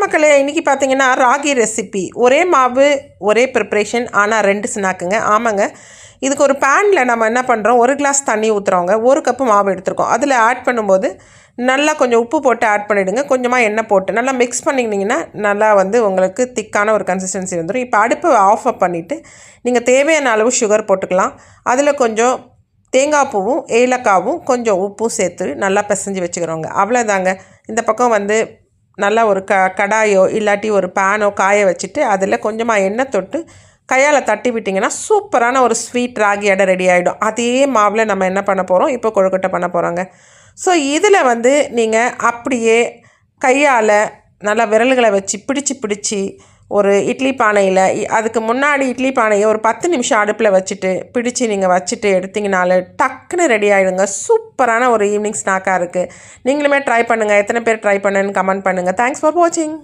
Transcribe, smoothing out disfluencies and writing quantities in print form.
மக்களே, இன்றைக்கி பார்த்தீங்கன்னா ராகி ரெசிபி. ஒரே மாவு ஒரே ப்ரிப்ரேஷன், ஆனால் 2 ஸ்நாக்குங்க. ஆமாங்க, இதுக்கு ஒரு பேனில் நம்ம என்ன பண்ணுறோம், 1 கிளாஸ் தண்ணி ஊற்றுறோங்க. 1 கப்பு மாவு எடுத்துருக்கோம். அதில் ஆட் பண்ணும்போது நல்லா கொஞ்சம் உப்பு போட்டு ஆட் பண்ணிவிடுங்க. கொஞ்சமாக எண்ணெய் போட்டு நல்லா மிக்ஸ் பண்ணிங்கன்னா நல்லா உங்களுக்கு திக்கான ஒரு கன்சிஸ்டன்சி வந்துடும். இப்போ அடுப்பை ஆஃப் பண்ணிவிட்டு நீங்கள் தேவையான அளவு சுகர் போட்டுக்கலாம். அதில் கொஞ்சம் தேங்காய் பூவும் ஏலக்காவும் கொஞ்சம் உப்பும் சேர்த்து நல்லா பிசைஞ்சு வச்சுக்கிறோங்க. அவ்வளோதாங்க. இந்த பக்கம் நல்லா ஒரு கடாயோ இல்லாட்டி ஒரு பேனோ காய வச்சுட்டு அதில் கொஞ்சமாக எண்ணெய் தொட்டு கையால் தட்டி விட்டிங்கன்னா சூப்பரான ஒரு ஸ்வீட் ராகி அடை ரெடி ஆகிடும். அதே மாவில் நம்ம என்ன பண்ண போகிறோம், இப்போ கொழுக்கட்டை பண்ண போகிறோங்க. ஸோ இதில் நீங்கள் அப்படியே கையால் நல்லா விரல்களை வச்சு பிடிச்சி ஒரு இட்லி பானையில், அதுக்கு முன்னாடி இட்லி பானையை ஒரு 10 நிமிஷம் அடுப்பில் வச்சுட்டு பிடிச்சி நீங்கள் வச்சுட்டு எடுத்திங்கனாலே டக்குன்னு ரெடி ஆகிடுங்க. சூப்பரான ஒரு ஈவினிங் ஸ்நாக்காக இருக்குது. நீங்களுமே ட்ரை பண்ணுங்கள். எத்தனை பேர் ட்ரை பண்ணுன்னு கமெண்ட் பண்ணுங்கள். தேங்க்ஸ் ஃபார் வாட்சிங்.